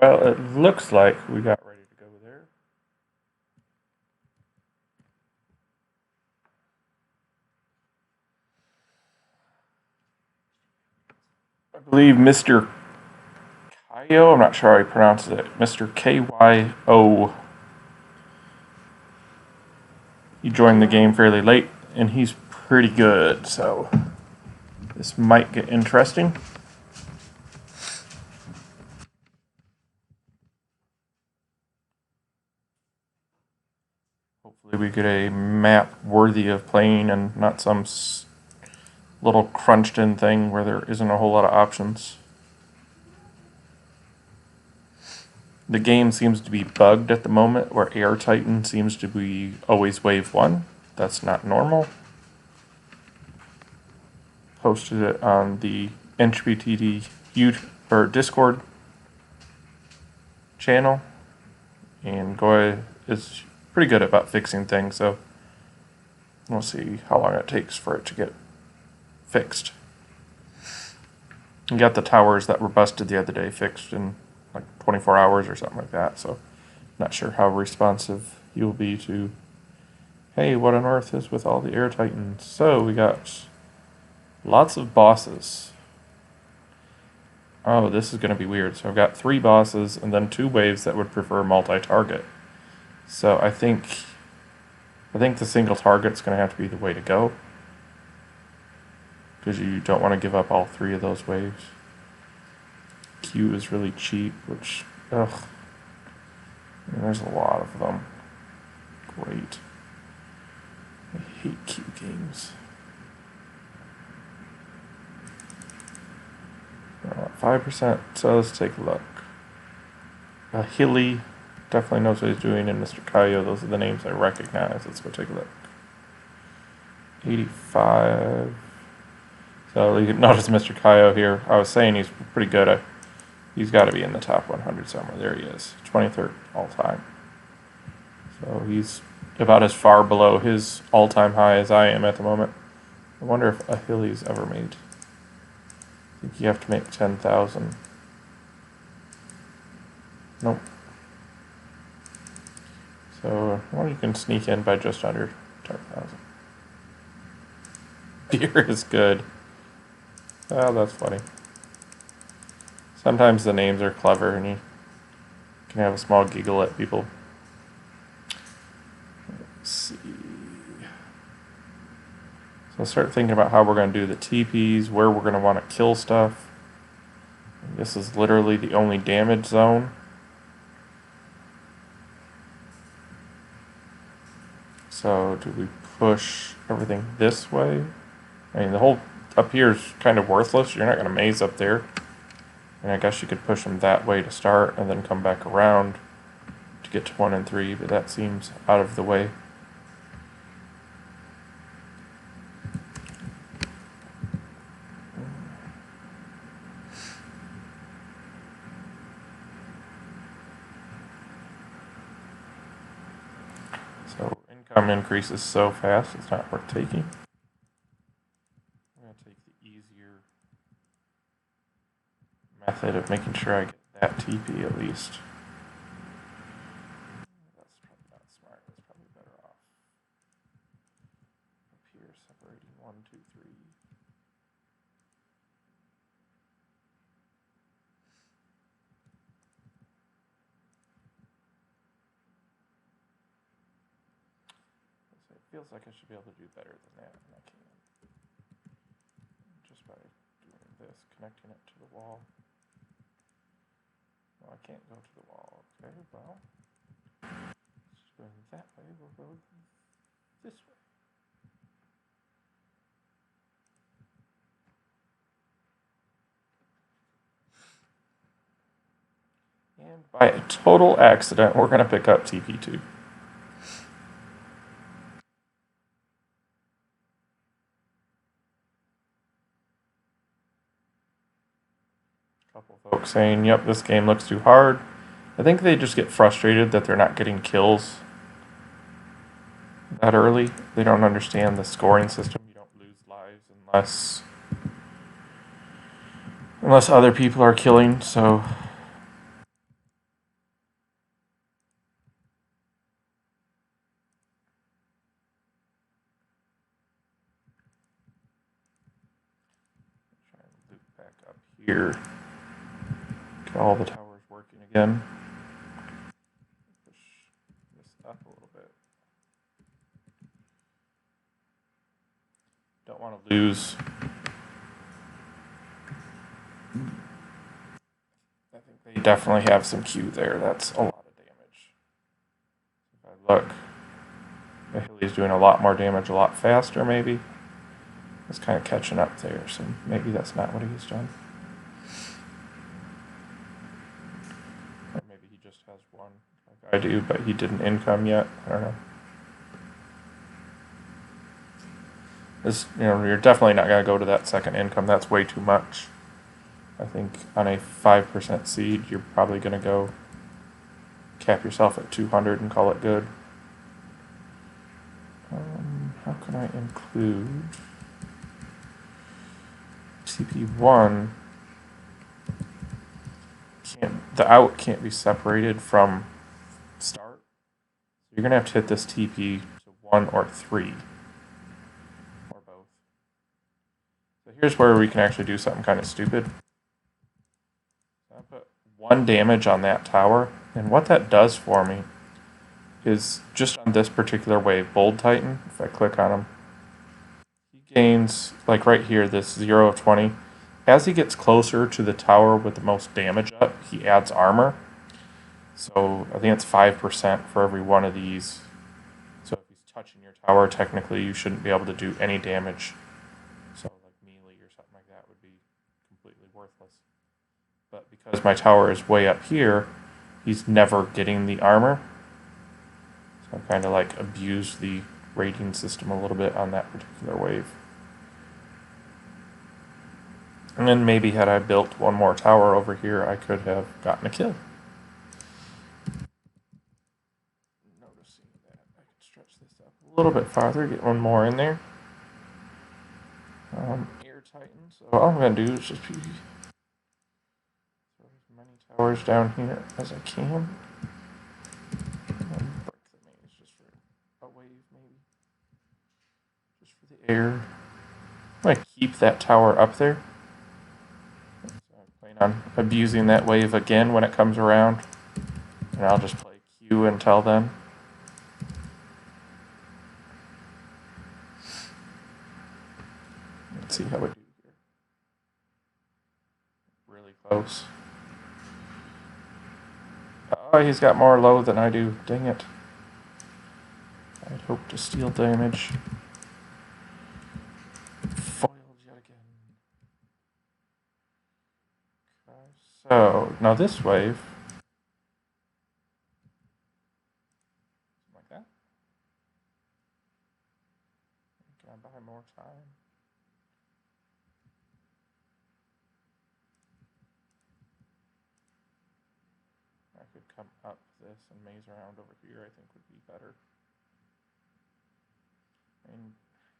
Well, it looks like we got ready to go there. I believe Mr. Kyo, I'm not sure how he pronounces it, Mr. KYO. He joined the game fairly late, and he's pretty good, so this might get interesting. Hopefully we get a map worthy of playing and not some little crunched in thing where there isn't a whole lot of options. The game seems to be bugged at the moment where Air Titan seems to be always wave 1. That's not normal. Posted it on the Entropy TD YouTube or Discord channel, and Goy is pretty good about fixing things, so we'll see how long it takes for it to get fixed. You got the towers that were busted the other day fixed in like 24 hours or something like that, so not sure how responsive you'll be to, hey, what on earth is with all the Air Titans? So we got lots of bosses. Oh, this is going to be weird. So I've got 3 bosses and then 2 waves that would prefer multi-target. So I think the single target's going to have to be the way to go, because you don't want to give up all 3 of those waves. Q is really cheap, which, ugh. I mean, there's a lot of them. Great. I hate Q games. 5%, so let's take a look. Hilly definitely knows what he's doing, and Mr. Kaio, those are the names I recognize. Let's go take a look. 85. So you can notice Mr. Kaio here. I was saying he's pretty good. He's got to be in the top 100 somewhere. There he is, 23rd all time. So he's about as far below his all-time high as I am at the moment. I wonder if Achilles ever made. I think you have to make 10,000. Nope. So, well, you can sneak in by just under 10,000. Beer is good. Oh, that's funny. Sometimes the names are clever and you can have a small giggle at people. Let's see. So I'll start thinking about how we're going to do the TPs, where we're going to want to kill stuff. And this is literally the only damage zone. So do we push everything this way? I mean, the whole up here is kind of worthless. You're not going to maze up there. And I guess you could push them that way to start and then come back around to get to 1 and 3, but that seems out of the way. So income increases so fast, it's not worth taking. I'm going to take the easier method of making sure I get that TP at least. That's probably not smart. That's probably better off up here separating 1, 2, 3. So it feels like I should be able to do better than that, and I can. Just by doing this, connecting it to the wall. Well, I can't go to the wall. Okay, well, just going that way, we'll go this way. And by a total accident, we're going to pick up TP2. A couple folks saying, yep, this game looks too hard. I think they just get frustrated that they're not getting kills that early. They don't understand the scoring system. You don't lose lives unless other people are killing, so here. Get all the towers working again. Push this up a little bit. Don't want to lose. I think they definitely have some Q there. That's a lot of damage. If I look, Hilly's doing a lot more damage a lot faster, maybe. It's kind of catching up there, so maybe that's not what he's done. Or maybe he just has one like I do, but he didn't income yet. I don't know. This, you're definitely not going to go to that second income. That's way too much. I think on a 5% seed, you're probably going to go cap yourself at 200 and call it good. How can I include TP1? The out can't be separated from start. So you're going to have to hit this TP to 1 or 3. Or both. So here's where we can actually do something kind of stupid. So I put 1 damage on that tower, and what that does for me is just on this particular wave, Bold Titan, if I click on him, he gains, like right here, this 0 of 20. As he gets closer to the tower with the most damage up, he adds armor. So I think it's 5% for every one of these. So if he's touching your tower, technically you shouldn't be able to do any damage. So like melee or something like that would be completely worthless. But because my tower is way up here, he's never getting the armor. So I kind of like abused the rating system a little bit on that particular wave. And then maybe had I built one more tower over here, I could have gotten a kill. Noticing that I could stretch this up a little bit farther, get one more in there. Air Titan, so all I'm going to do is just throw as many towers down here as I can. And break the maze just for a wave, maybe. Just for the air. I'm going to keep that tower up there. So I plan on abusing that wave again when it comes around. And I'll just play Q until then. Let's see how we do here. Really close. Oh, he's got more low than I do. Dang it. I'd hoped to steal damage. Foiled yet again. Okay, so, now this wave. Like that. Can I buy more time? I could come up this and maze around over here, I think would be better. I mean,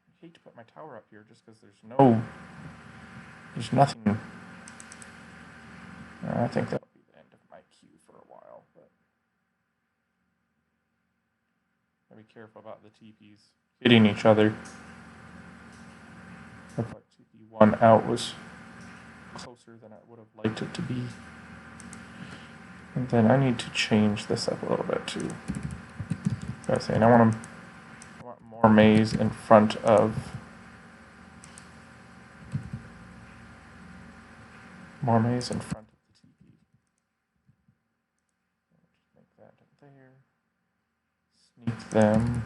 I hate to put my tower up here just because there's nothing. I think that'll be the end of my queue for a while, but gotta be careful about the TPs hitting each other. Looked like TP1 out was closer than I would have liked it to be. And then I need to change this up a little bit too. I was saying I want more maze in front of the TP. Make that there. Sneak them.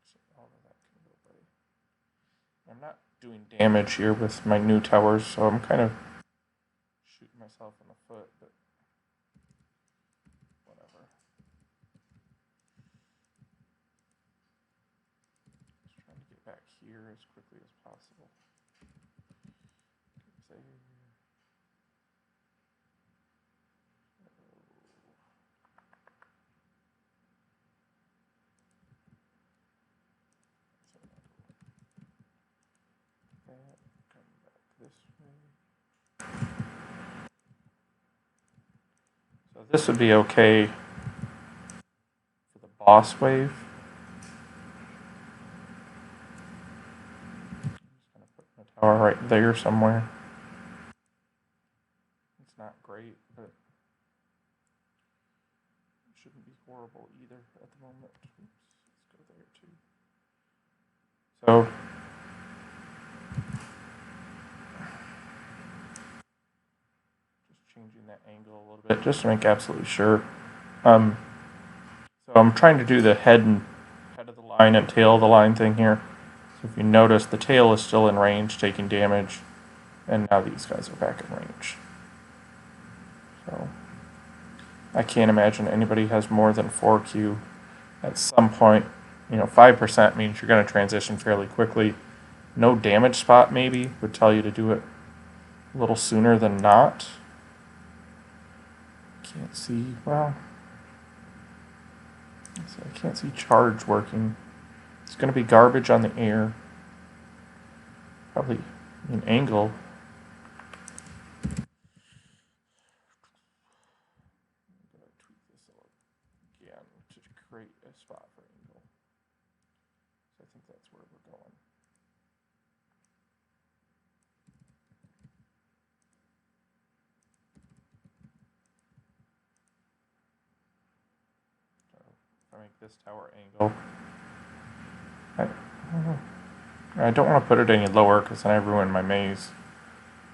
So all of that can go away. I'm not doing damage here with my new towers, so I'm kind of shooting myself in the foot, but whatever. Just trying to get back here as quickly as possible. Come back this way. So this would be okay for the boss wave. I'm just going to put my tower right there somewhere. It's not great, but it shouldn't be horrible either at the moment. Oops, let's go there too. So just changing that angle a little bit just to make absolutely sure. So I'm trying to do the head of the line and tail of the line thing here. So if you notice, the tail is still in range, taking damage, and now these guys are back in range. So I can't imagine anybody has more than 4Q at some point. 5% means you're going to transition fairly quickly. No damage spot maybe would tell you to do it a little sooner than not. Can't see, well, I can't see charge working. It's going to be garbage on the air. Probably an angle. I'm going to tweak this again to create a spot for angle. So I think that's where we're going. So if I make this tower angle, I don't want to put it any lower because then I ruin my maze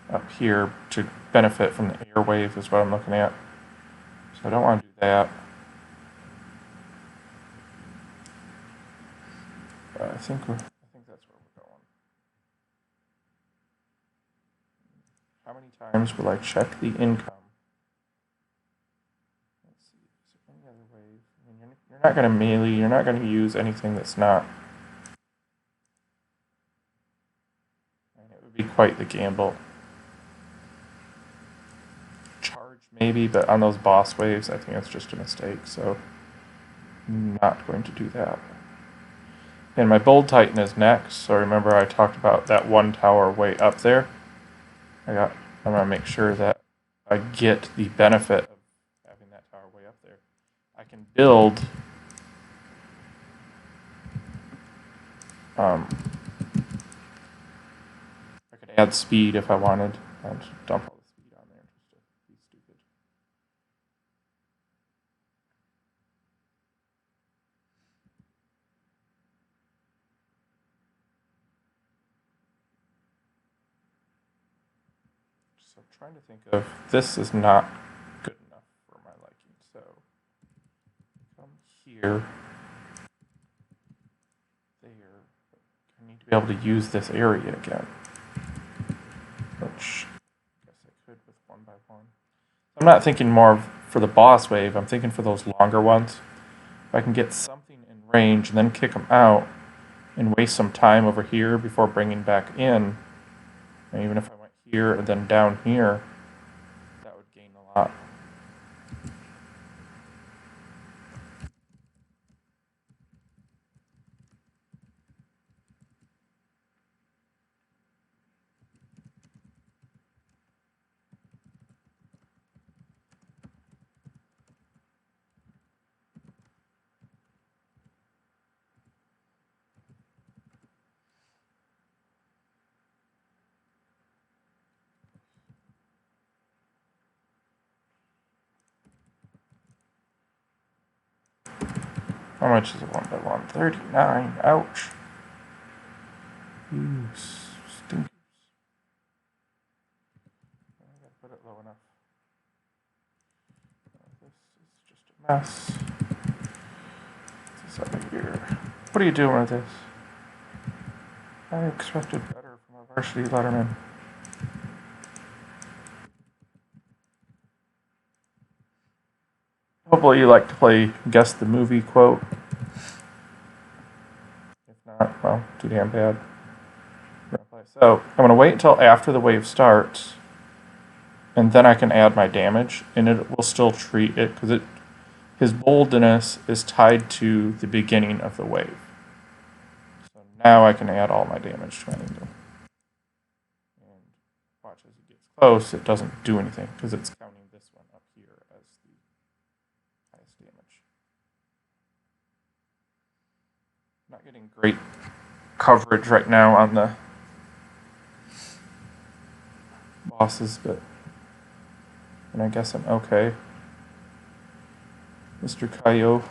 up here to benefit from the air wave is what I'm looking at. So I don't want to do that. But I think that's where we're going. How many times will I check the income? Let's see. Is there any other wave? I mean, you're not going to melee. You're not going to use anything that's not. And it would be quite the gamble. Charge maybe, but on those boss waves, I think it's just a mistake. So I'm not going to do that. And my Bold Titan is next. So remember I talked about that one tower way up there. I'm going to make sure that I get the benefit of having that tower way up there. I can build I could add speed if I wanted. I'll just dump all the speed on there just to be stupid. So I'm trying to think of, this is not good enough for my liking. So come here, there. I need to be able to use this area again, which I guess I could with 1x1. I'm not thinking more for the boss wave. I'm thinking for those longer ones. If I can get something in range and then kick them out and waste some time over here before bringing back in, and even if I went here and then down here, that would gain a lot. How much is it 1x1? 39. Ouch. You stinkers. I gotta put it low enough. This is just a mess. What's this over here? What are you doing with this? I expected better from a varsity letterman. Hopefully you like to play Guess the Movie quote. If not, well, too damn bad. So I'm going to wait until after the wave starts, and then I can add my damage, and it will still treat it, because his boldness is tied to the beginning of the wave. So now I can add all my damage to my angle. And watch as it gets close, it doesn't do anything, because it's counting this one up here as the highest damage. I'm not getting great coverage right now on the bosses, but and I guess I'm okay. Mr. Kaio.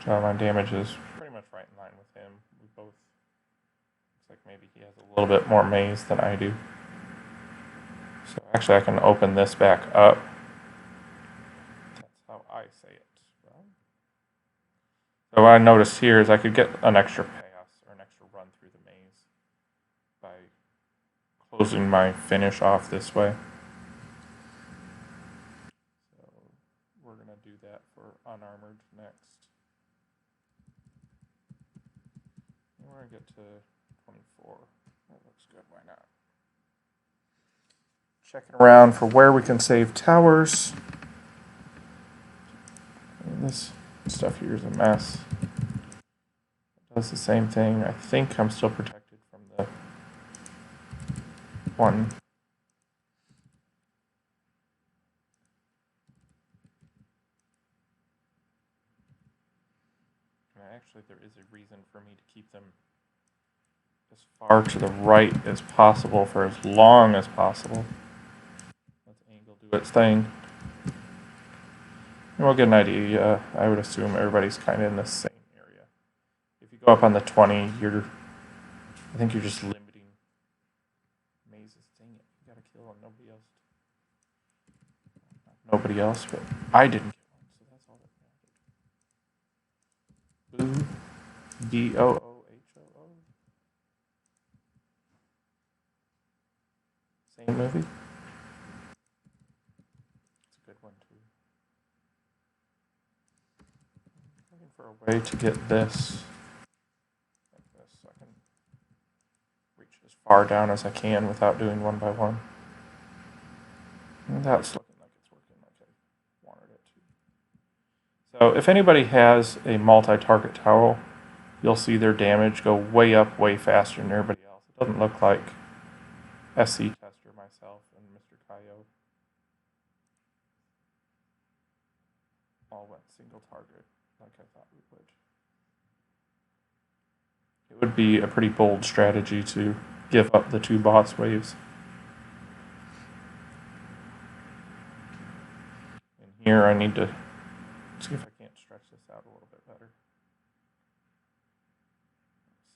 So my damage is pretty much right in line with him. We both, looks like maybe he has a little bit more maze than I do. So actually I can open this back up. That's how I say it. Well, so what I noticed here is I could get an extra pass or an extra run through the maze by closing my finish off this way. So we're going to do that for unarmored next. We're going to get to 24. That looks good, why not? Checking around for where we can save towers. And this stuff here is a mess. It does the same thing. I think I'm still protected from the one. Actually, there is a reason for me to keep them as far to the right as possible for as long as possible. Let the angle do its thing. And we'll get an idea. I would assume everybody's kind of in the same area. If you go up on the 20, I think you're just limiting mazes. Dang it, you gotta kill nobody else. Not nobody else, but I didn't kill one, so that's all that mattered. Boo. Boohoo. Same movie. It's a good one too. Looking for a way to get this like this, so I can reach as far down as I can without doing one by one. And that's looking like it's working like I wanted it to. So if anybody has a multi-target towel, you'll see their damage go way up, way faster than everybody else. It doesn't look like SC Tester, myself, and Mr. Kaio all went single target like I thought we would. It would be a pretty bold strategy to give up the 2 boss waves. And here I need to see if I can't stretch this out a little bit better.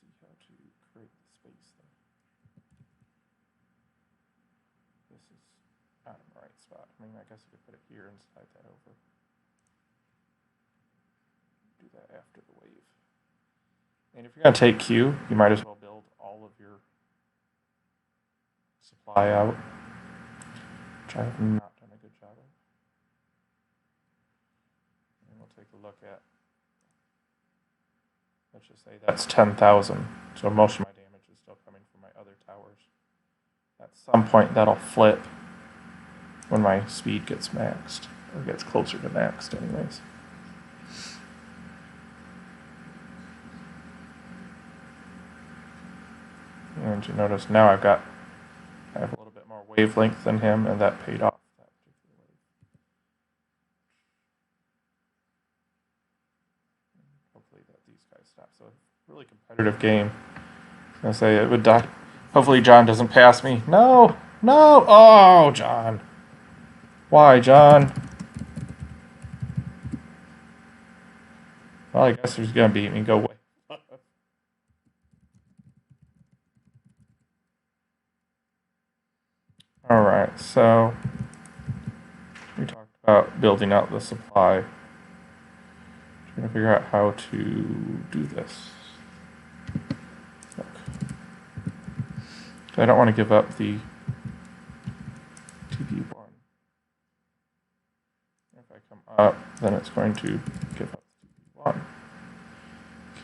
Let's see how to create the space there. This is not in the right spot. I mean, I guess I could put it here and slide that over. Do that after the wave. And if you're going to take Q, you might as well build all of your supply out, which I have not done a good job of. And we'll take a look at, let's just say that's 10,000. So most of my damage is still coming from my other towers. At some point that'll flip when my speed gets maxed, or gets closer to maxed anyways. And you notice now I have a little bit more wavelength than him, and that paid off that particular wave. Hopefully that these guys stop. So really competitive game. I was gonna say it would die. Hopefully John doesn't pass me. No! No! Oh, John. Why, John? Well, I guess he's gonna beat me. Go away. Alright, so we talked about building out the supply. Trying to figure out how to do this. Look. I don't want to give up the TP1. If I come up, then it's going to give up TP1.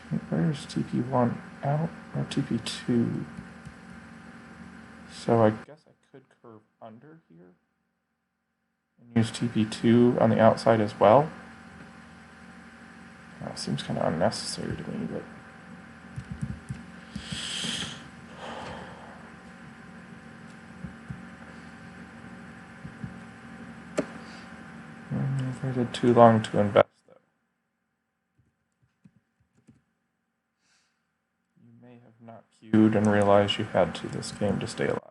Okay, where's TP1 out? Or TP2? So I guess I could curve under here and use TP2 on the outside as well. Seems kind of unnecessary to me, but if I did too long to invest, though. You may have not queued and realized you had to this game to stay alive.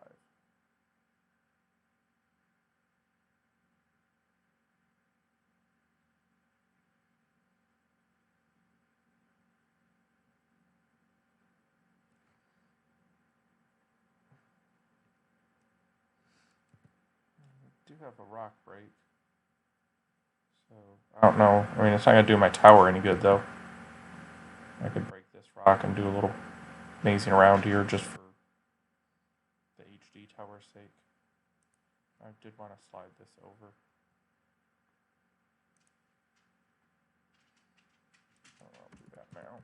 I do have a rock break. So, I don't know. I mean, it's not going to do my tower any good, though. I could break this rock and do a little mazing around here just for the HD tower's sake. I did want to slide this over. I'll do that now.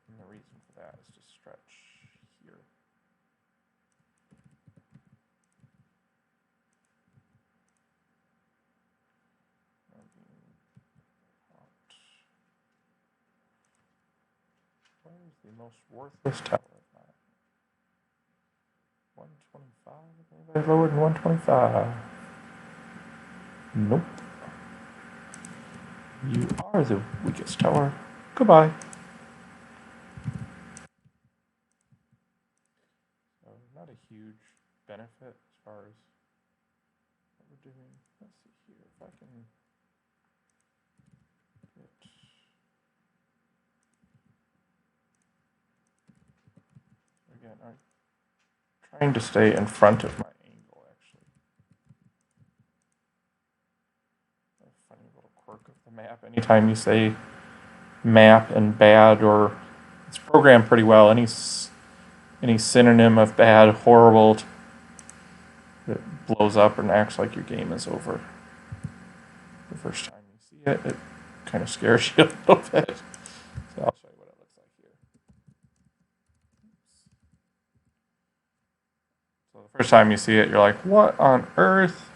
And the reason for that is to stretch here. What is the most worthless tower? 125? Anybody lower than 125? Nope. You are the weakest tower. Goodbye. So not a huge benefit as far as what we're doing. Let's see here if I can get. Again, I'm trying to stay in front of my angle, actually. A funny little quirk of the map. Anytime you say map and bad, or it's programmed pretty well, any synonym of bad, horrible, it blows up and acts like your game is over. The first time you see it, it kind of scares you a little bit. So I'll show you what it looks like here. So the first time you see it, you're like, what on earth?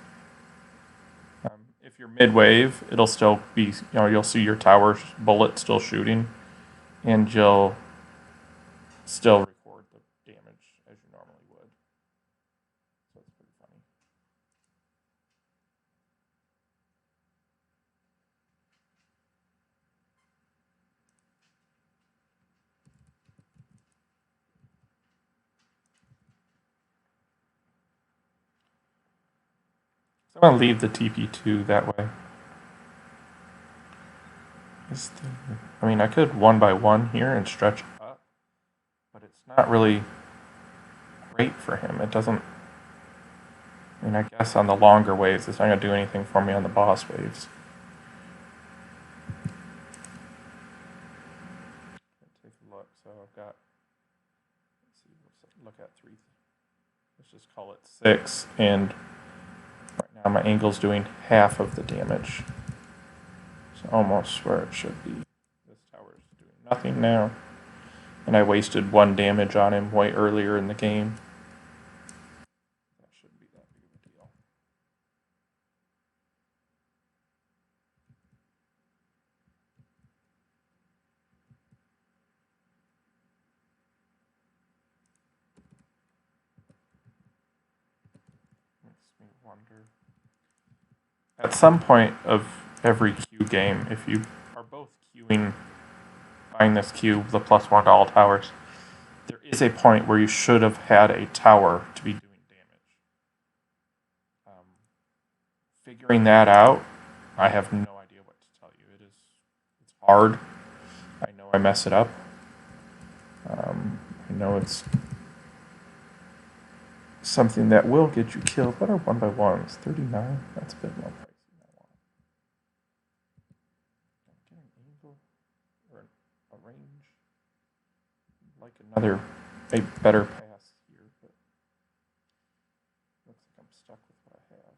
If you're mid-wave, it'll still be, you'll see your tower bullet still shooting, and you'll still record the damage as you normally would. So it's pretty funny. So I'm going to leave the TP2 that way. I mean, I could 1 by 1 here and stretch up, but it's not really great for him. It doesn't, I mean, I guess on the longer waves, it's not going to do anything for me on the boss waves. Take a look. So I've got, let's see, let's look at 3. Let's just call it 6, and right now my angle's doing half of the damage. So almost where it should be. This tower is doing nothing now. And I wasted 1 damage on him way earlier in the game. That shouldn't be that big of a deal. Makes me wonder. At some point of every queue game, if you are both queuing, buying this queue, the +1 to all towers, there is a point where you should have had a tower to be doing damage. Figuring that out, I have no idea what to tell you. It's hard. I know I mess it up. I know it's something that will get you killed. What are 1 by 1s? 39? That's a bit more pricey than I want. Get an angle or a range. Like a better pass here, but looks like I'm stuck with what I have.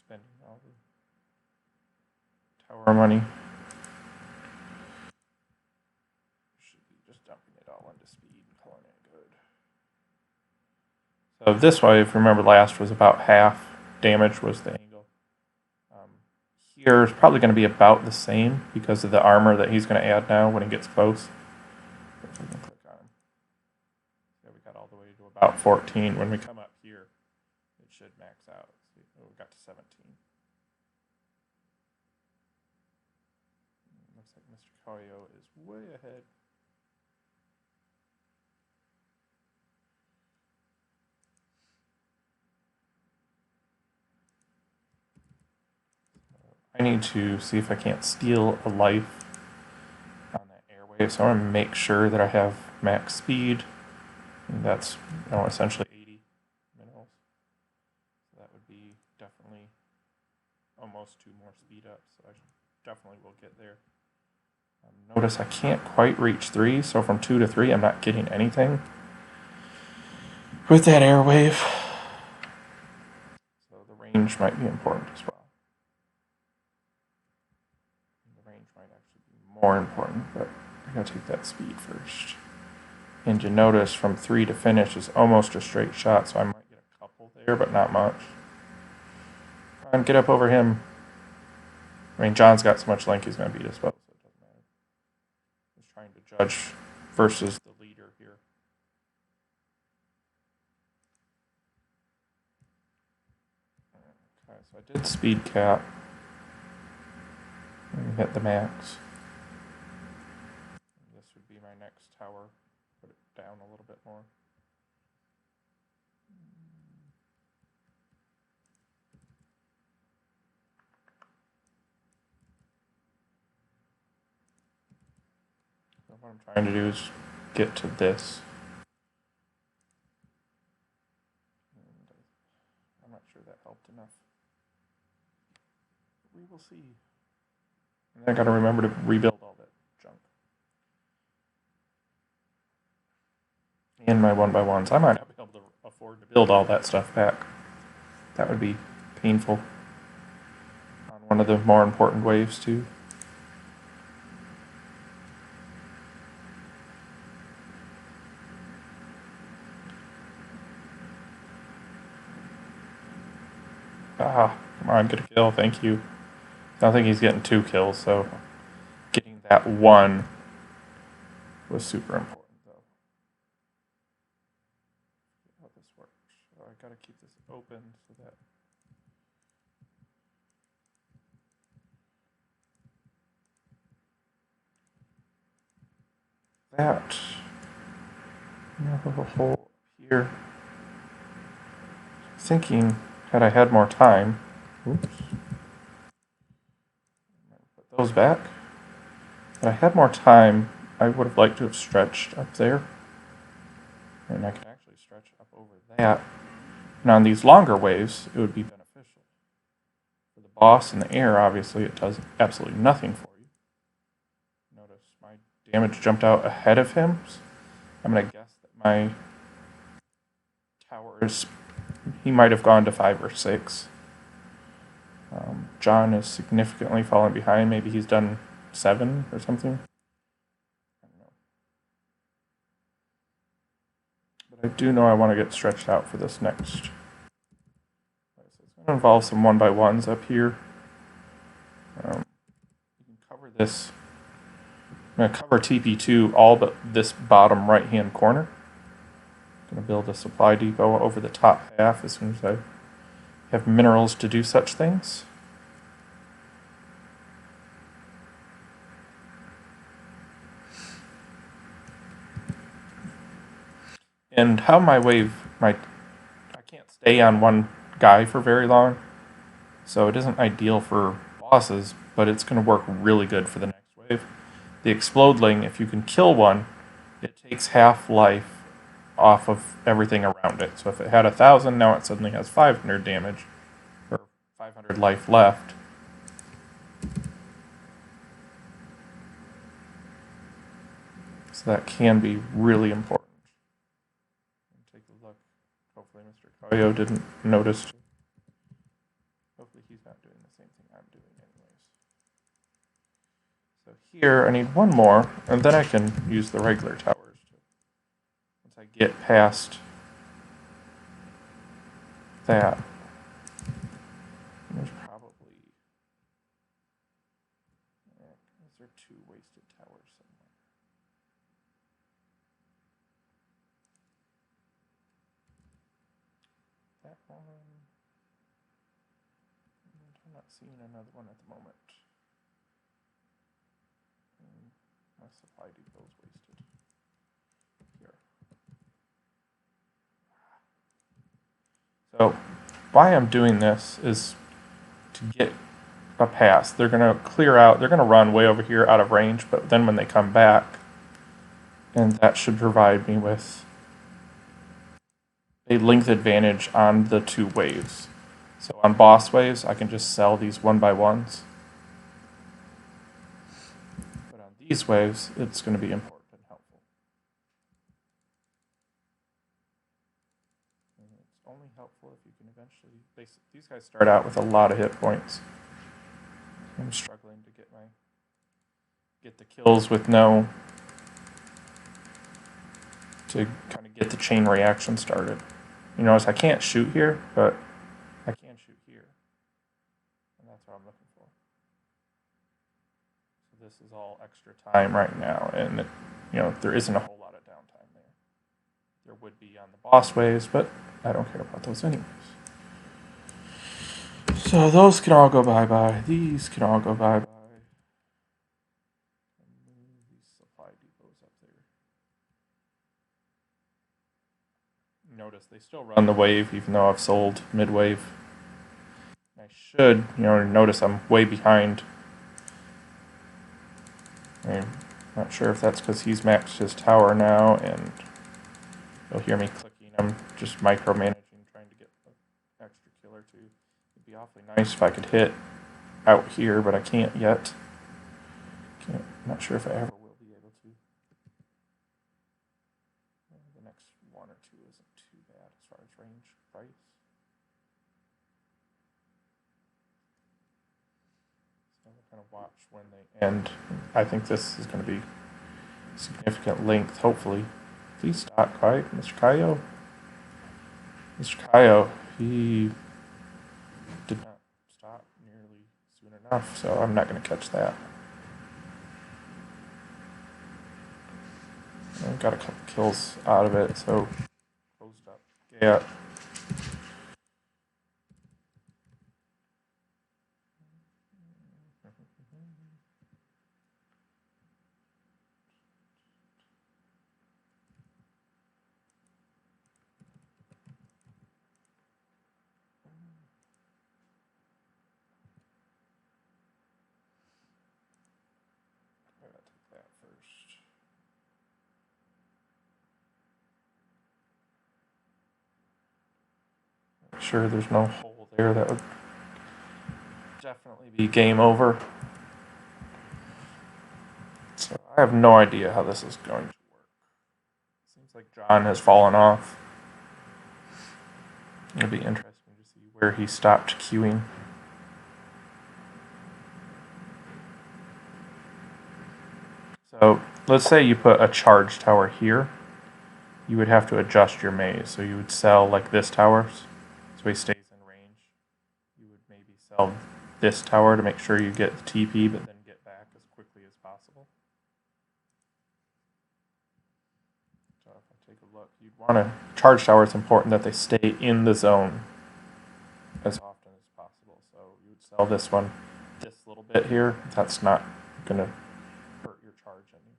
spending all the tower money. Should be just dumping it all into speed and calling it good. So this way, if you remember, last was about half damage was the angle. Here is probably going to be about the same because of the armor that he's going to add now when he gets close. If we can click on him. Yeah, we got all the way to about 14. When we come up here, it should max out. We got to 17. Looks like Mr. Koyo is way ahead. I need to see if I can't steal a life on that airwave. So I want to make sure that I have max speed. And that's essentially 80 minerals. So that would be definitely almost 2 more speed up. So I definitely will get there. Notice I can't quite reach 3. So from 2 to 3, I'm not getting anything with that airwave. So the range might be important as well. Might actually be more important, but I gotta take that speed first. And you notice from 3 to finish is almost a straight shot, so I might get a couple there, but not much. Come on, get up over him. I mean, John's got so much link, he's gonna beat us both, so it doesn't matter. Just trying to judge versus the leader here. Okay, so I did speed cap. And hit the max. This would be my next tower. Put it down a little bit more. So what I'm trying to do is get to this. And I'm not sure that helped enough. We will see. And I gotta remember to rebuild all that junk. And my 1x1s. I might not be able to afford to build all that stuff back. That would be painful. On one of the more important waves, too. Ah, come on, get a kill, thank you. I don't think he's getting 2 kills, so getting that 1 was super important, though. How this works. So I gotta keep this open so that now have a hole here. Thinking, had I had more time, oops. Put those back. If I had more time, I would have liked to have stretched up there. And I can actually stretch up over that. And on these longer waves, it would be beneficial. For the boss in the air, obviously, it does absolutely nothing for you. Notice my damage jumped out ahead of him. I'm going to guess that my towers, he might have gone to 5 or 6. John is significantly falling behind. Maybe he's done 7 or something. I don't know. But I do know I want to get stretched out for this next. So it's going to involve some 1x1s up here. You can cover this. I'm going to cover TP2 all but this bottom right-hand corner. I'm going to build a supply depot over the top half as soon as I have minerals to do such things. And how my wave, I can't stay on one guy for very long, so it isn't ideal for bosses, but it's going to work really good for the next wave. The Explodling, if you can kill one, it takes half life off of everything around it. So if it had 1,000, now it suddenly has 500 damage, or 500 life left. So that can be really important. Take a look. Hopefully Mr. Koyo didn't notice. Hopefully he's I need one more, and then I can use the regular towers. Once I get past that, there's probably, is there 2 wasted towers somewhere? That one, I'm not seeing another one at the moment. My supply depot is wasted. Here. So why I'm doing this is to get a pass. They're going to clear out, they're going to run way over here out of range, but then when they come back, and that should provide me with a length advantage on the 2 waves. So on boss waves, I can just sell these 1x1s. But on these waves, it's going to be important and helpful. And it's only helpful if you can eventually... These guys start out with a lot of hit points. I'm struggling to get the kills with no... to kind of get the chain reaction started. You notice I can't shoot here, but I can shoot here. And that's what I'm looking for. So this is all extra time right now, and there isn't a whole lot of downtime there. There would be on the boss waves, but I don't care about those anyways. So those can all go bye-bye. These can all go bye-bye. These supply depots up there. Notice they still run the wave, even though I've sold mid-wave. I should, notice I'm way behind. I'm not sure if that's because he's maxed his tower now, and you'll hear me clicking. I'm just micromanaging, trying to get an extra kill or 2. It'd be awfully nice if I could hit out here, but I can't yet. I'm not sure if I ever will be able to. The next 1 or 2 isn't too bad as far as range price. So we'll kind of watch when they end. I think this is going to be significant length, hopefully. Please stop, quiet, Mr. Kaio. Mr. Kaio, he did not stop nearly soon enough, so I'm not going to catch that. I got a couple kills out of it, so closed up gap. I gotta take that first. Make sure there's no hole there. That would definitely be game over. So I have no idea how this is going to work. Seems like John has fallen off. It'll be interesting to see where he stopped queuing. So let's say you put a charge tower here. You would have to adjust your maze. So you would sell like this tower, so he stays in range. You would maybe sell this tower to make sure you get the TP, but then get back as quickly as possible. So if I take a look, you'd want to charge tower. It's important that they stay in the zone as often as possible. So you would sell this one, this little bit here. That's not going to hurt your charge any,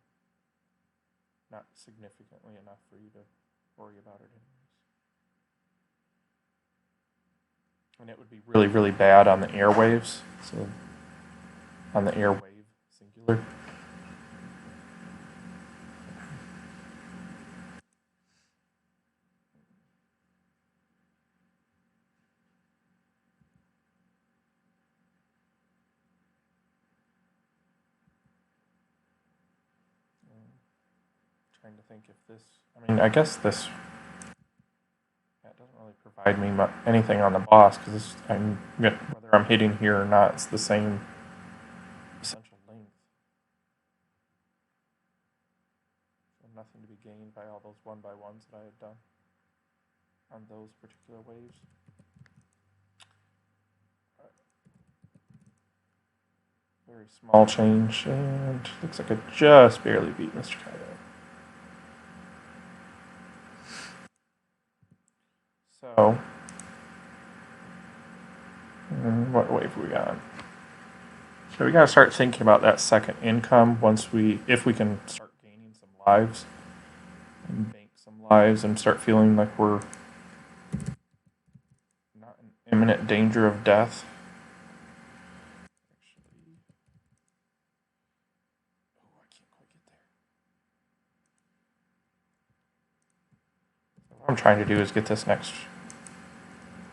not significantly enough for you to worry about it anyways. And it would be really, really bad on the airwaves. So on the airwave singular. Trying to think if this, I guess this, that doesn't really provide me anything on the boss, because whether I'm hitting here or not, it's the same essential length. nothing to be gained by all those 1x1s that I had done on those particular waves. Very small change, and looks like I just barely beat Mr. Kaido. So, what wave are we on? So we gotta start thinking about that second income if we can start gaining some lives and bank some lives and start feeling like we're not in imminent danger of death. Actually, I can't quite get there. So what I'm trying to do is get this next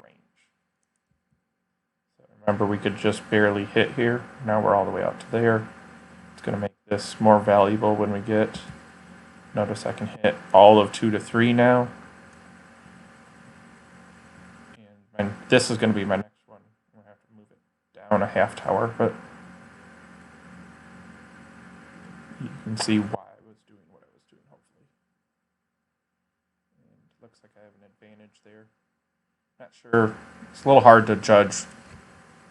range. So remember, we could just barely hit here. Now we're all the way out to there. It's gonna make this more valuable when we get. Notice I can hit all of 2 to 3 now. And this is going to be my next one. I'm going to have to move it down a half tower, but you can see why I was doing what I was doing, hopefully. And it looks like I have an advantage there. Not sure. It's a little hard to judge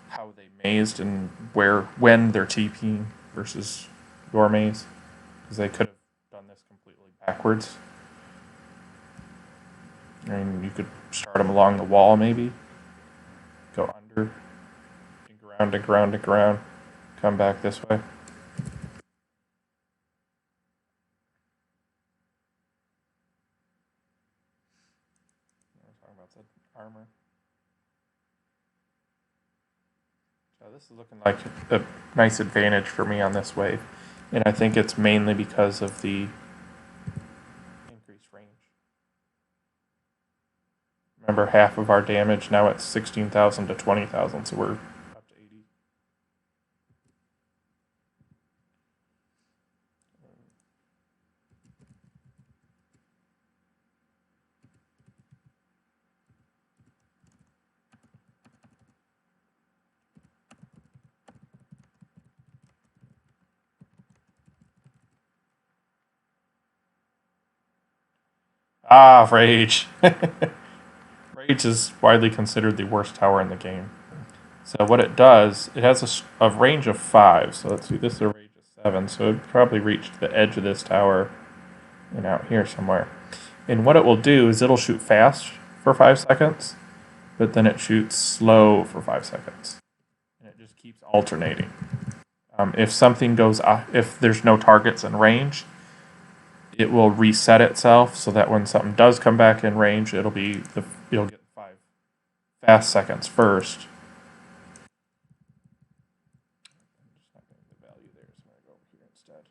how they mazed and when they're TPing versus your maze, because they could have done this completely backwards. I mean, you could start them along the wall, maybe. Go under, dig around, come back this way. We're talking about the armor. So this is looking like a nice advantage for me on this wave. And I think it's mainly because of the increased range. Remember, half of our damage, now it's 16,000 to 20,000, so we're up to 80. Ah, Rage. Rage is widely considered the worst tower in the game. So what it does, it has a range of 5. So let's see, this is a range of 7. So it probably reached the edge of this tower and out here somewhere. And what it will do is it'll shoot fast for 5 seconds, but then it shoots slow for 5 seconds. And it just keeps alternating. If something goes, if there's no targets in range, it will reset itself so that when something does come back in range, you'll get 5 fast seconds first. I'm just not getting the value there, so I'm going to go over here instead.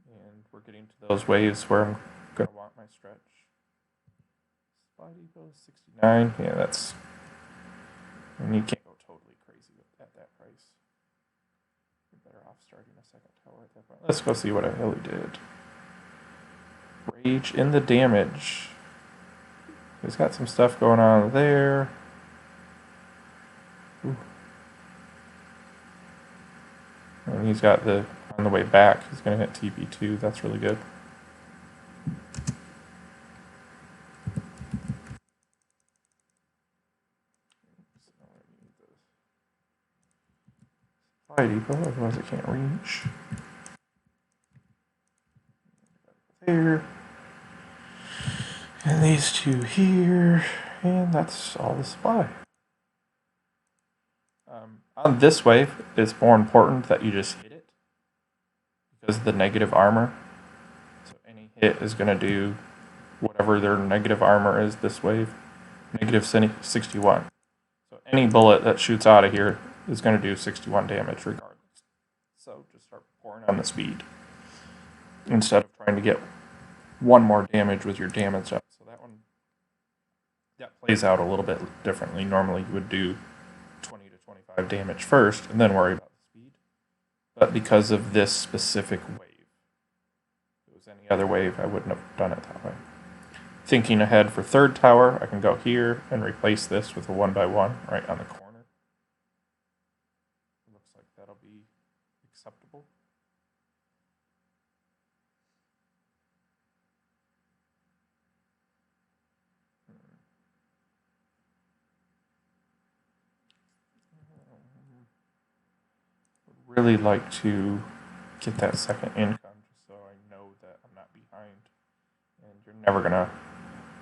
And we're getting to those waves where I'm going to want my stretch. Spidey goes 69. Yeah, that's... And you can't go totally crazy at that price. You're better off starting a second tower at that point. Let's go see what I really did. Rage in the damage. He's got some stuff going on there. Ooh. And he's got on the way back, he's going to hit TP2. That's really good. Otherwise I can't reach. There. And these two here. And that's all the supply. On this wave, it's more important that you just hit it because of the negative armor. So any hit is going to do whatever their negative armor is this wave. Negative 61. So any bullet that shoots out of here is going to do 61 damage regardless. So just start pouring on the speed instead of trying to get one more damage with your damage up. So that plays out a little bit differently. Normally you would do 20 to 25 damage first and then worry about the speed. But because of this specific wave, if it was any other wave, I wouldn't have done it that way. Thinking ahead for third tower, I can go here and replace this with a 1x1 right on the corner. It looks like that'll be acceptable. Would really like to get that second income just so I know that I'm not behind. And you're never gonna,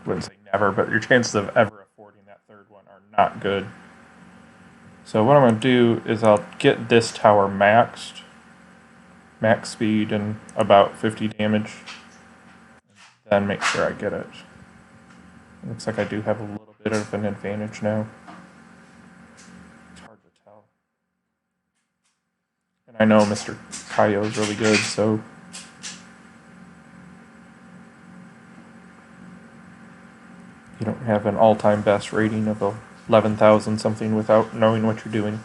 I wouldn't say never, but your chances of ever affording that third one are not good. So what I'm going to do is I'll get this tower maxed, max speed and about 50 damage, then make sure I get it. It looks like I do have a little bit of an advantage now. It's hard to tell. And I know Mr. Kaio is really good, so you don't have an all-time best rating of 11,000 something without knowing what you're doing.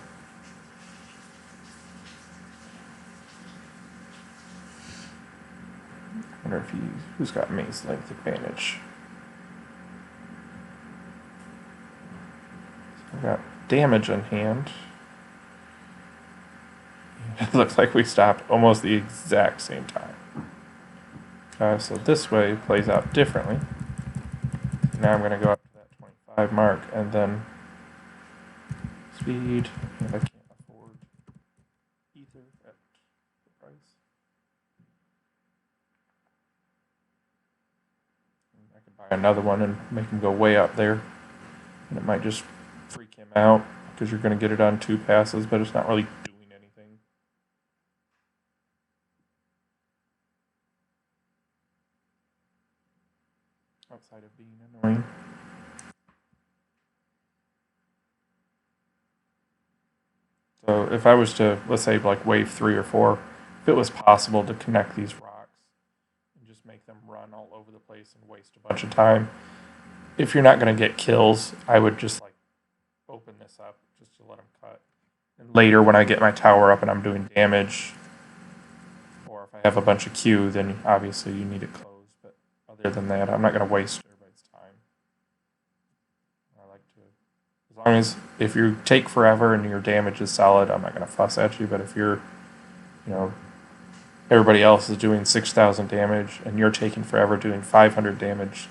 I wonder if who's got maze length advantage. So I've got damage in hand. It looks like we stopped almost the exact same time. So this way plays out differently. Now I'm going to go up to that 25 mark and then speed, if I can't afford ether at the price. And I could buy another one and make him go way up there. And it might just freak him out because you're going to get it on 2 passes, but it's not really doing anything. Outside of being annoying. So if I was to, let's say like wave 3 or 4, if it was possible to connect these rocks and just make them run all over the place and waste a bunch of time, if you're not going to get kills, I would just like open this up just to let them cut. And later when I get my tower up and I'm doing damage, or if I have a bunch of Q, then obviously you need it closed. But other than that, I'm not going to waste everybody's time. I like to, as long as if you take forever and your damage is solid, I'm not going to fuss at you. But if you're, everybody else is doing 6,000 damage and you're taking forever doing 500 damage,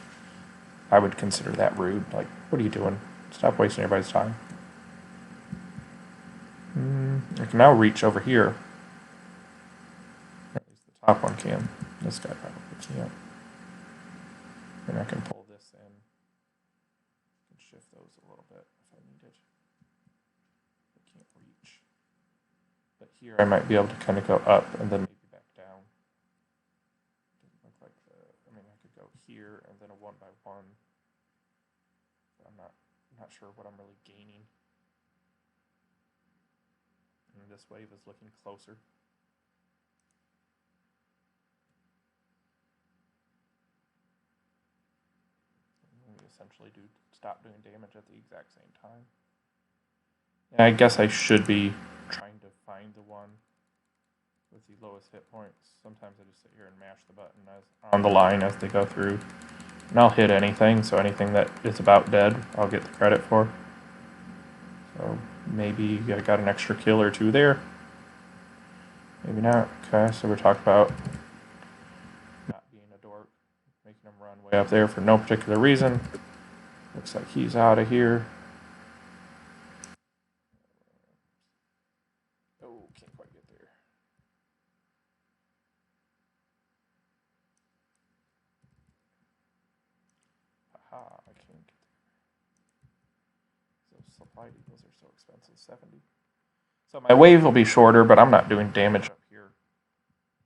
I would consider that rude. Like, what are you doing? Stop wasting everybody's time. I can now reach over here. At least the top one can. This guy probably can't. And I can pull this in and shift those a little bit if I need it. I can't reach. But here I might be able to kind of go up and then maybe back down. Doesn't look like I could go here and then a 1 by 1. But I'm not sure what I'm really gaining. And this wave is looking closer. We essentially stop doing damage at the exact same time. And I guess I should be trying to find the one with the lowest hit points. Sometimes I just sit here and mash the button on the line as they go through. And I'll hit anything, so anything that is about dead, I'll get the credit for. So maybe I got an extra kill or 2 there. Maybe not. Okay, so we're talking about not being a dork, making him run way up there for no particular reason. Looks like he's out of here. Oh, can't quite get there. Aha, I can't get there. So supply eagles are so expensive, 70. So my wave will be shorter, but I'm not doing damage up here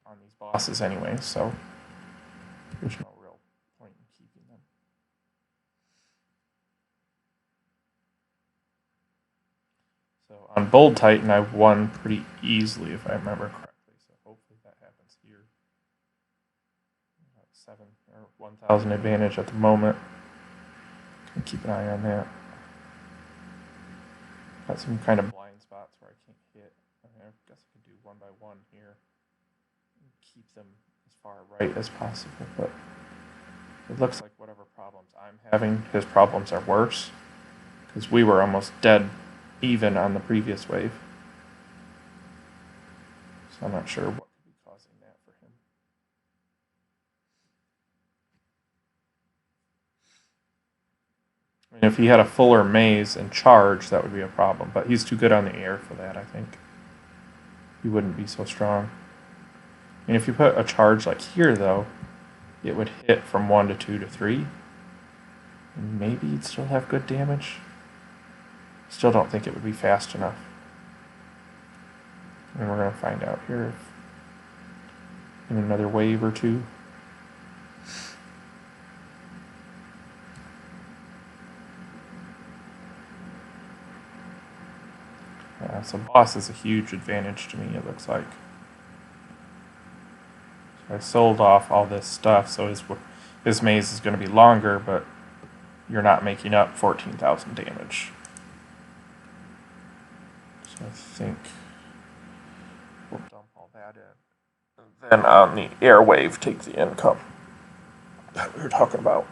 on these bosses anyway, so there's no real point in keeping them. So on Bold Titan, I've won pretty easily, if I remember correctly, so hopefully that happens here. 7 or 1,000 advantage at the moment. Can keep an eye on that. Got some kind of blind spots where I can't hit. I guess I could do 1 by 1 here and keep them as far right as possible, but it looks like whatever problems I'm having, his problems are worse, because we were almost dead even on the previous wave. So I'm not sure what could be causing that for him. I mean, if he had a fuller maze and charge, that would be a problem. But he's too good on the air for that, I think. He wouldn't be so strong. And if you put a charge like here, though, it would hit from 1 to 2 to 3. And maybe you'd still have good damage. Still don't think it would be fast enough. And we're going to find out here in another wave or two. Yeah, so boss is a huge advantage to me, it looks like. So I sold off all this stuff, so his maze is going to be longer, but you're not making up 14,000 damage. So I think we'll dump all that in. And then on the airwave, take the income that we were talking about.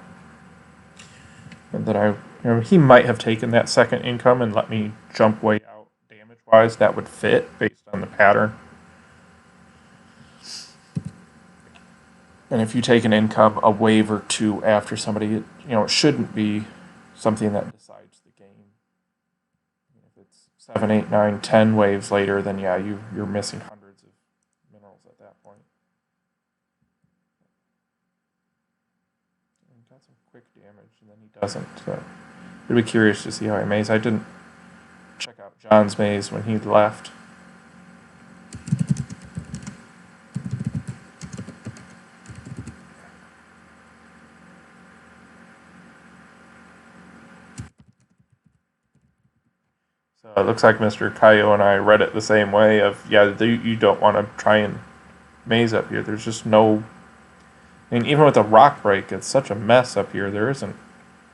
And then he might have taken that second income and let me jump way out damage-wise. That would fit based on the pattern. And if you take an income a wave or two after somebody, it shouldn't be something that decides the game. If it's 7, 8, 9, 10 waves later, then yeah, you're missing hundreds of minerals at that point. And got some quick damage, and then he doesn't. So I'd be curious to see how he maze. I didn't check out John's maze when he left. So it looks like Mr. Kaio and I read it the same way of, yeah, you don't want to try and maze up here. There's just no... I mean, even with the rock break, it's such a mess up here. There isn't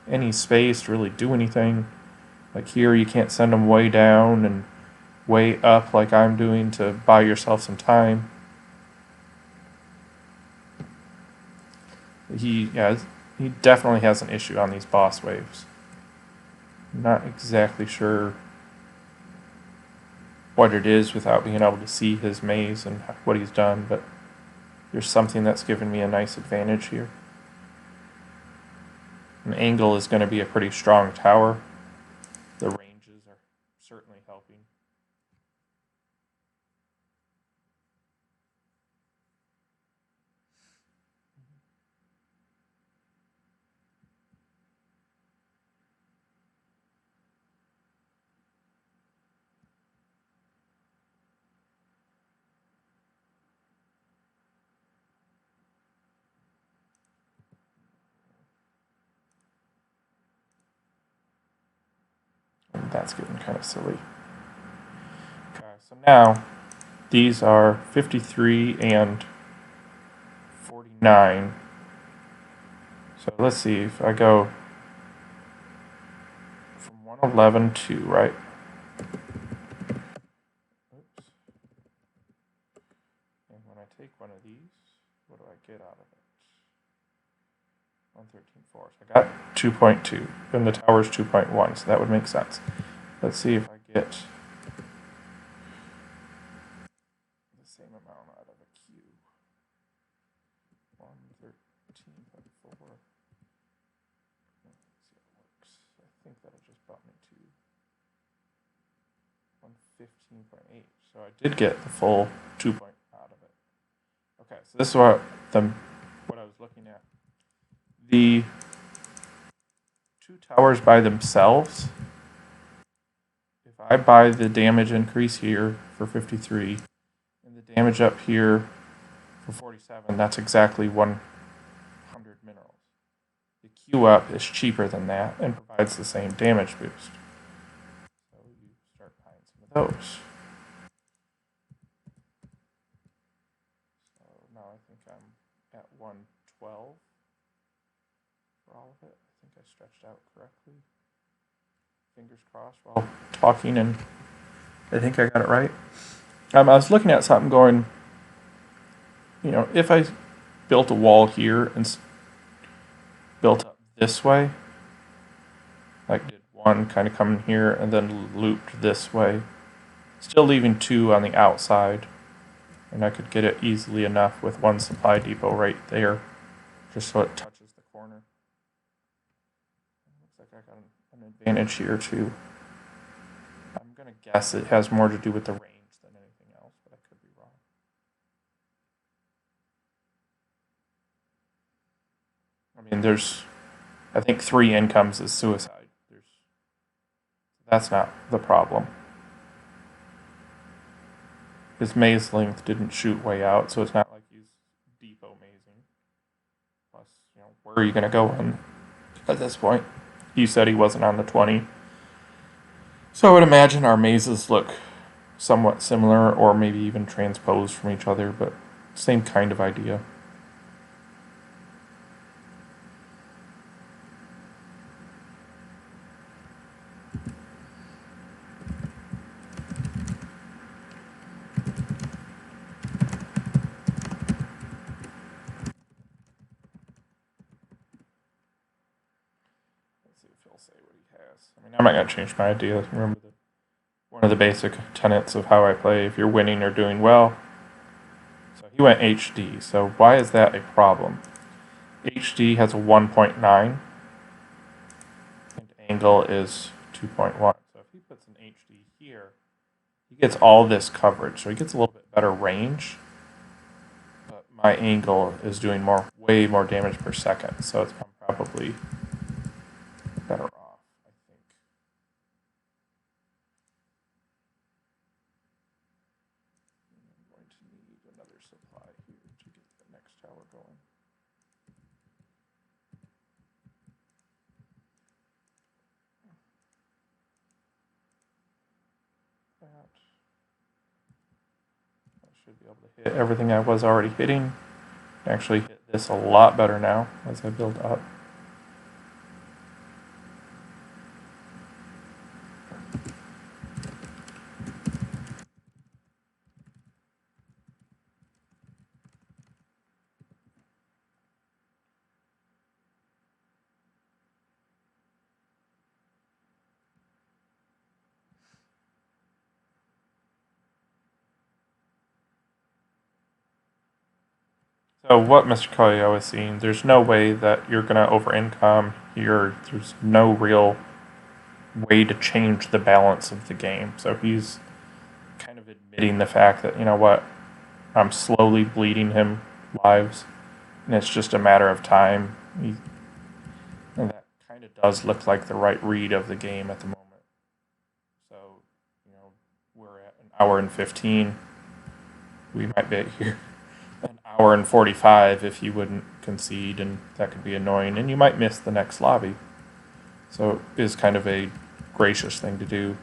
any space to really do anything. Like here, you can't send them way down and way up like I'm doing to buy yourself some time. He definitely has an issue on these boss waves. I'm not exactly sure what it is without being able to see his maze and what he's done, but there's something that's given me a nice advantage here. An angle is going to be a pretty strong tower. The ranges are certainly helping. And that's getting kind of silly. Okay, so now these are 53 and 49. So let's see if I go from 111 to, right? Oops. And when I take one of these, what do I get out of it? 113.4. So I got 2.2. Then the tower's 2.1, so that would make sense. Let's see if I get the same amount out of a Q. 113.4. Let's see how it works. I think that'll just bump me to 115.8. So I did get the full 2 point out of it. Okay, so this is what I was looking at. The two towers by themselves, if I buy the damage increase here for 53 and the damage up here for 47, that's exactly 100 minerals. The Q up is cheaper than that and provides the same damage boost. So you start buying some of those. So now I think I'm at 112. For all of it. I think I stretched out correctly. Fingers crossed while talking, and I think I got it right. I was looking at something going, if I built a wall here and built up this way, like did one kind of coming here and then looped this way, still leaving 2 on the outside, And I could get it easily enough with one supply depot right there, just so it touches the corner. Looks like I got an advantage here too. I'm going to guess it has more to do with the range than anything else, but I could be wrong. I mean, I think 3 incomes is suicide. That's not the problem. His maze length didn't shoot way out, so it's not like he's depot mazing. Plus, where are you going to go at this point? He said he wasn't on the 20. So I would imagine our mazes look somewhat similar, or maybe even transposed from each other, but same kind of idea. He'll say what he has. I mean, I'm not going to change my idea. Remember, one of the basic tenets of how I play, if you're winning or doing well. So he went HD. So why is that a problem? HD has a 1.9, and angle is 2.1. So if he puts an HD here, he gets all this coverage. So he gets a little bit better range, but my angle is doing way more damage per second. So I'm probably better off, I think. I'm going to need another supply here to get the next tower going. I should be able to hit everything I was already hitting. Actually hit this a lot better now as I build up. So what Mr. Koyo is seeing, there's no way that you're going to over-income here. There's no real way to change the balance of the game. So he's kind of admitting the fact that, I'm slowly bleeding him lives, and it's just a matter of time. And that kind of does look like the right read of the game at the moment. So, we're at an hour and 15. We might be here an hour and 45 if you wouldn't concede, and that could be annoying, and you might miss the next lobby. So it is kind of a gracious thing to do.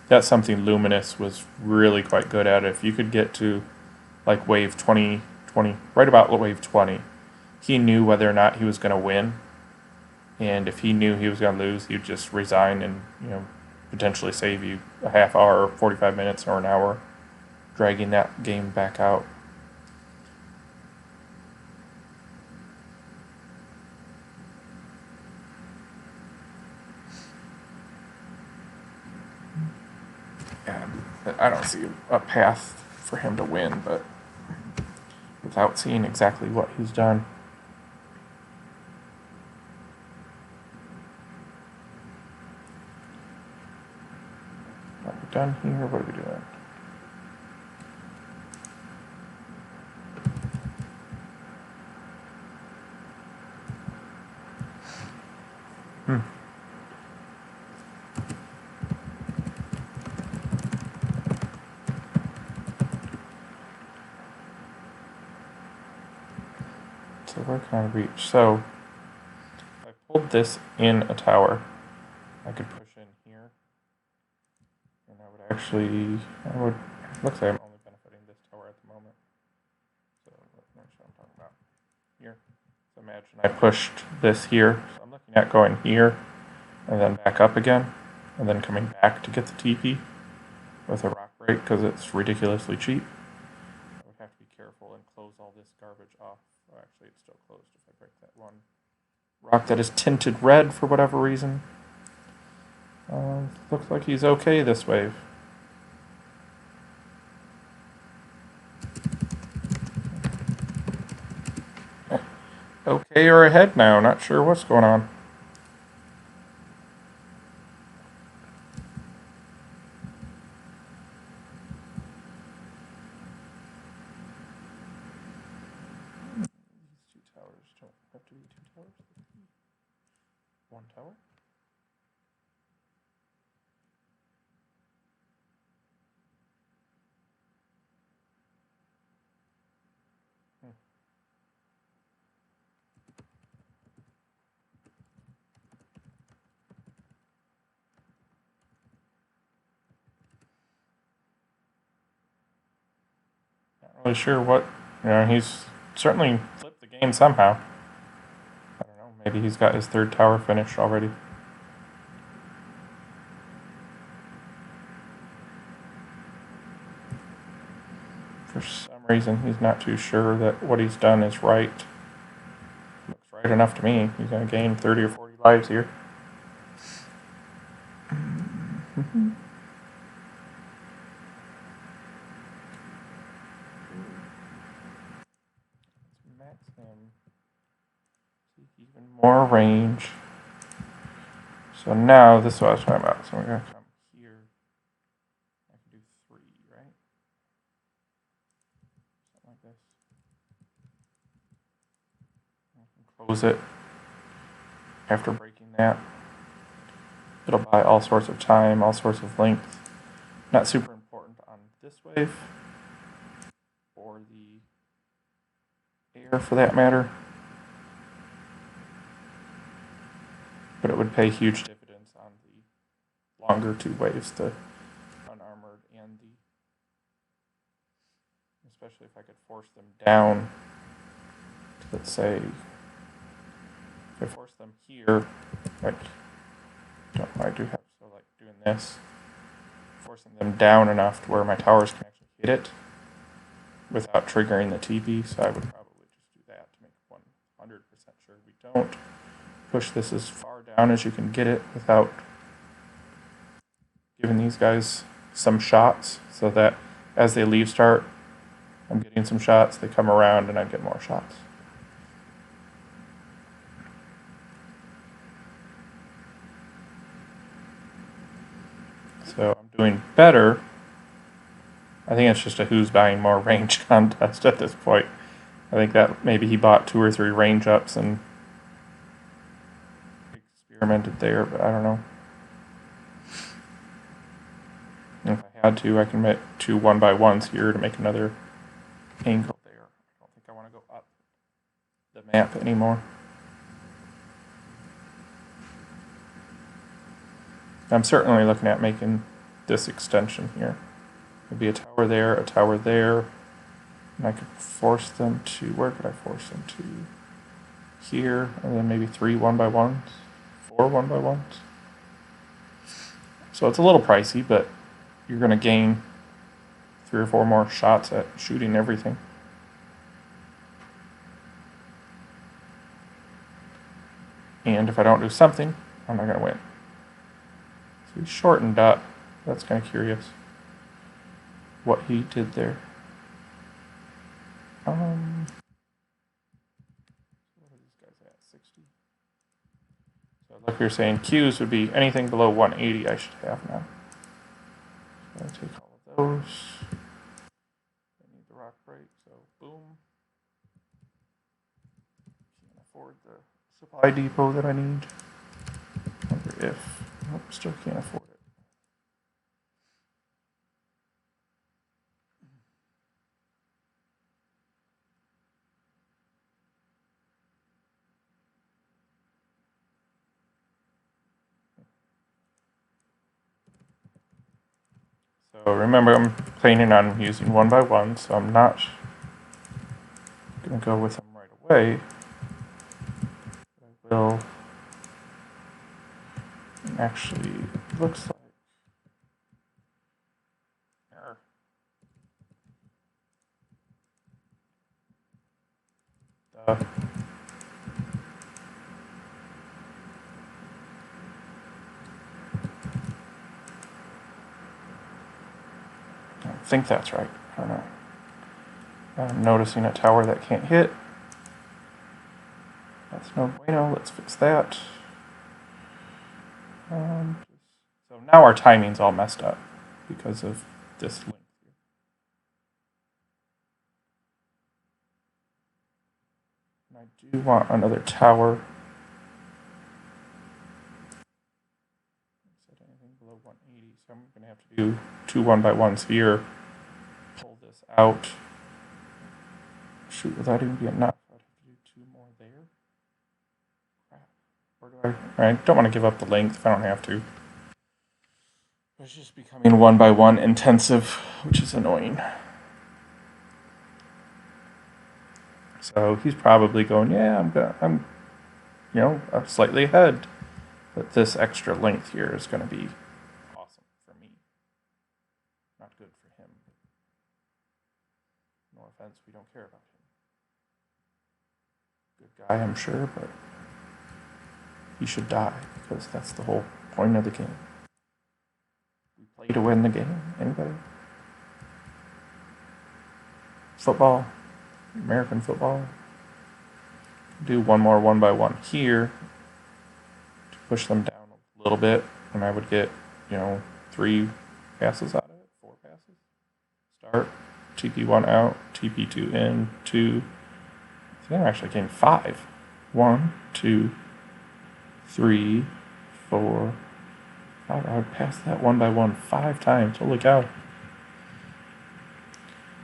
That's something Luminous was really quite good at. If you could get to like wave 20, right about wave 20, he knew whether or not he was going to win, and if he knew he was going to lose, he'd just resign and potentially save you a half hour, 45 minutes, or an hour, dragging that game back out. And I don't see a path for him to win, but without seeing exactly what he's done. Are we done here? What are we doing? So where can I reach? So if I pulled this in a tower, I could push in here, and I would looks like I'm only benefiting this tower at the moment. So that's what I'm talking about here. So imagine I pushed this here. So I'm looking at going here, and then back up again, and then coming back to get the TP with a rock break because it's ridiculously cheap. I would have to be careful and close all this garbage off. Oh, actually, it's still closed if I break that one rock that is tinted red for whatever reason. Looks like he's okay this wave. okay or ahead now. Not sure what's going on. These two towers don't have to be two towers. One tower. Not really sure what, he's certainly flipped the game somehow. I don't know, maybe he's got his third tower finished already. For some reason, he's not too sure that what he's done is right. Looks right enough to me. He's going to gain 30 or 40 lives here. Max him. See even more range. So now, this is what I was talking about. So we're going to come here. I can do 3, right? Something like this. I can close it. After breaking that, it'll buy all sorts of time, all sorts of length. Not super important on this wave, or the air for that matter. But it would pay huge dividends on the longer 2 waves, the unarmored and the, especially if I could force them down to, let's say, if I force them here, like, I do have, so like doing this, forcing them down enough to where my towers can actually hit it without triggering the TP, so I would probably just do that to make 100% sure we don't push this as far down as you can get it without giving these guys some shots, so that as they leave start, I'm getting some shots, they come around and I get more shots. So I'm doing better. I think it's just a who's buying more range contest at this point. I think that maybe he bought 2 or 3 range ups and experimented there, but I don't know. If I had to, I can make 2 1x1s here to make another angle there. I don't think I want to go up the map anymore. I'm certainly looking at making this extension here. There'd be a tower there, and I could force them to, where could I force them to? Here, and then maybe 3 1x1s, 4 1x1s. So it's a little pricey, but you're going to gain 3 or 4 more shots at shooting everything. And if I don't do something, I'm not going to win. So he shortened up. That's kind of curious what he did there. What are these guys at? 60? So like we were saying, Qs would be anything below 180 I should have now. So I take all of those. I need the rock break, so boom. Can't afford the supply depot that I need. Wonder if, nope, still can't afford it. So remember, I'm planning on using 1x1, so I'm not going to go with them right away. I will actually, looks like, I think that's right. I don't know. I'm noticing a tower that can't hit. That's no bueno. Let's fix that. So now our timing's all messed up because of this link. And I do want another tower. Set anything below 180, so I'm going to have to do 2 1x1s here. Pull this out. Shoot, without even being enough, I'd have to do 2 more there. Where do I don't want to give up the length if I don't have to. It's just becoming 1x1 intensive, which is annoying. So he's probably going, yeah, I'm slightly ahead. But this extra length here is going to be awesome for me. Not good for him. No offense, we don't care about him. Good guy, I'm sure, but he should die because that's the whole point of the game. We play to win the game. Anybody? Football, American football. Do one more 1x1 here to push them down a little bit, and I would get 3 passes out of it, 4 passes. Start, TP1 out, TP2 in, 2. I think I'm actually getting 5. 1, 2, 3, 4, 5. I would pass that 1x1 5 times. Holy cow.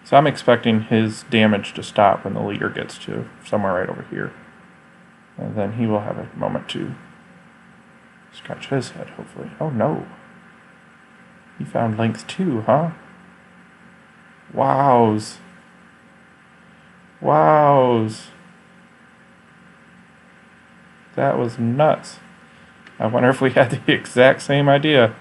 So I'm expecting his damage to stop when the leader gets to somewhere right over here. And then he will have a moment to scratch his head, hopefully. Oh no. He found length 2, huh? Wows. Wows. That was nuts. I wonder if we had the exact same idea.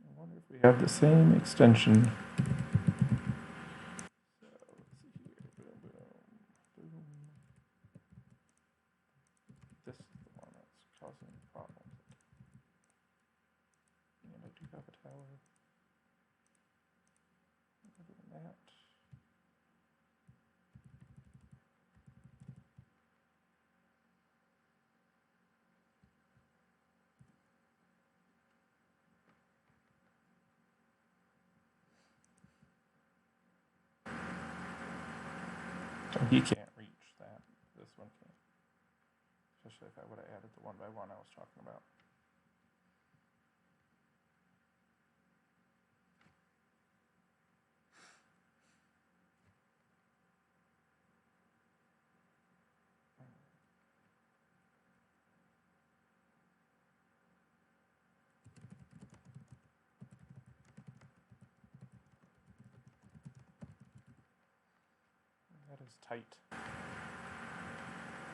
I wonder if we have the same extension. This is the one that's causing problems. And I do have a tower. Other than that. So he can't reach that. This one can't. Especially if I would have added the 1x1 I was talking about. That is tight.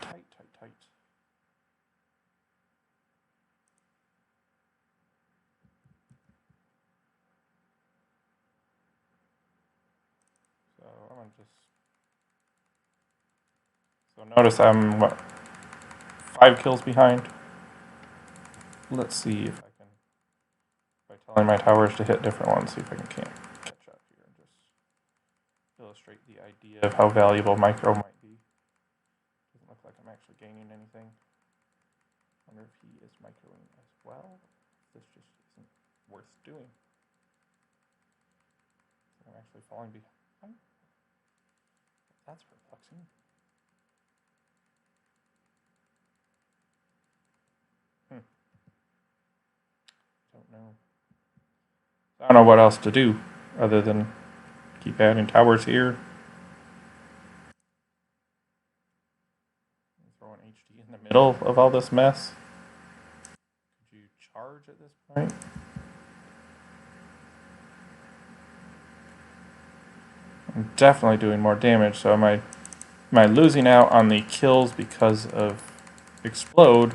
Tight, tight, tight. So I'm going to just... So notice I'm, 5 kills behind. Let's see if I can, by telling my towers to hit different ones, see if I can catch up here and just illustrate the idea of how valuable micro might be. Doesn't look like I'm actually gaining anything. Wonder if he is microing as well. This just isn't worth doing. I'm actually falling behind. That's perplexing. Don't know. I don't know what else to do other than keep adding towers here. Throw an HD in the middle of all this mess. Could you charge at this point? I'm definitely doing more damage, so am I losing out on the kills because of explode,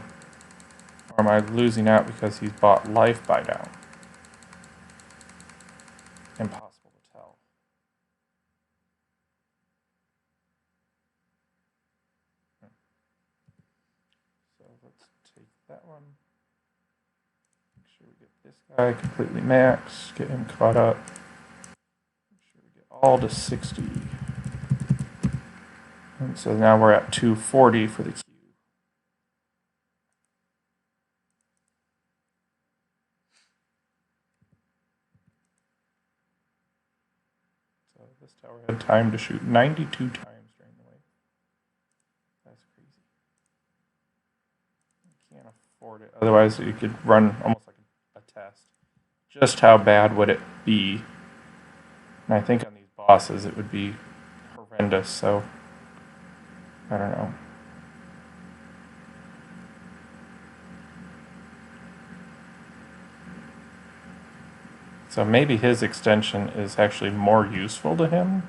or am I losing out because he's bought life buy down? Impossible to tell. So let's take that one. Make sure we get this guy completely maxed, get him caught up. Make sure we get all to 60. And so now we're at 240 for the Q. So this tower had time to shoot 92 times during the wave. That's crazy. You can't afford it. Otherwise, you could run almost like a test. Just how bad would it be? And I think on these bosses it would be horrendous, so I don't know. So maybe his extension is actually more useful to him?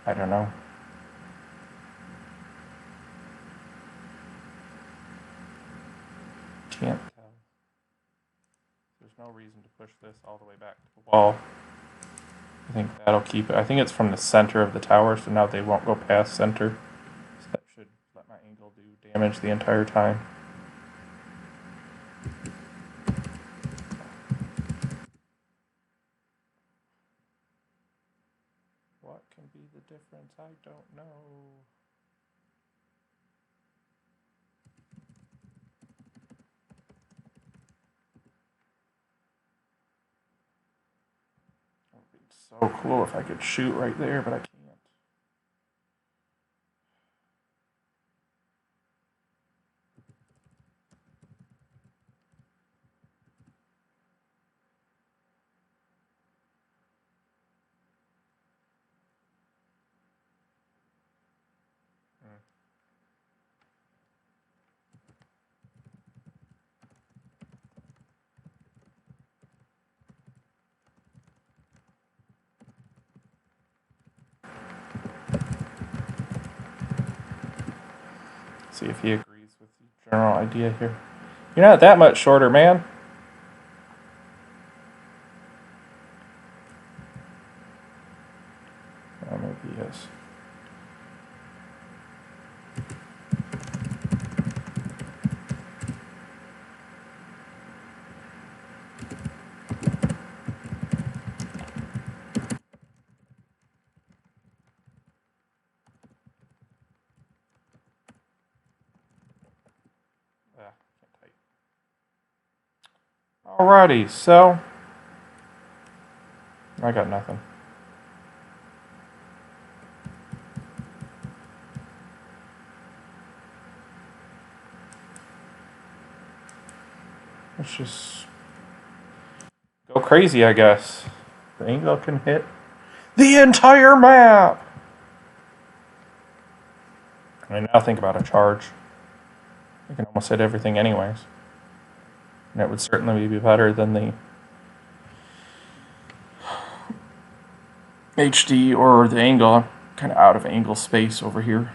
I don't know. Can't tell. There's no reason to push this all the way back to the wall. I think that'll keep it. I think it's from the center of the tower, so now they won't go past center. So that should let my angle do damage the entire time. What can be the difference? I don't know. It would be so cool if I could shoot right there, but I can't. See if he agrees with the general idea here. You're not that much shorter, man. Oh, maybe he is. Alrighty, so I got nothing. Let's just go crazy, I guess. The angle can hit the entire map. I now think about a charge. I can almost hit everything anyways. And it would certainly be better than the HD or the angle. Kind of out of angle space over here.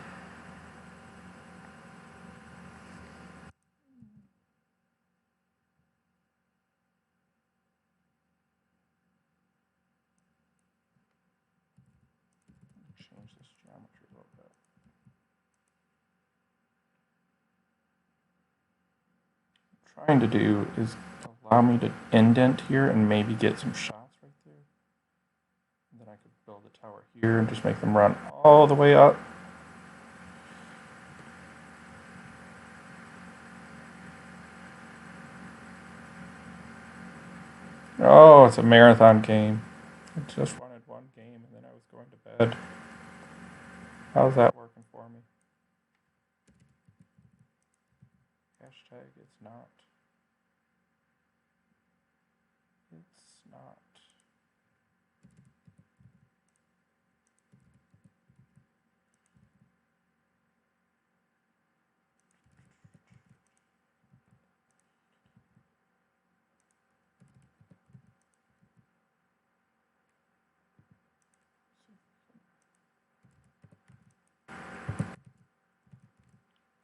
Change this geometry a little bit. What I'm trying to do is allow me to indent here and maybe get some shots right there. And then I could build a tower here and just make them run all the way up. Oh, it's a marathon game. I just wanted one game and then I was going to bed. How's that working for me? Hashtag it's not. It's not.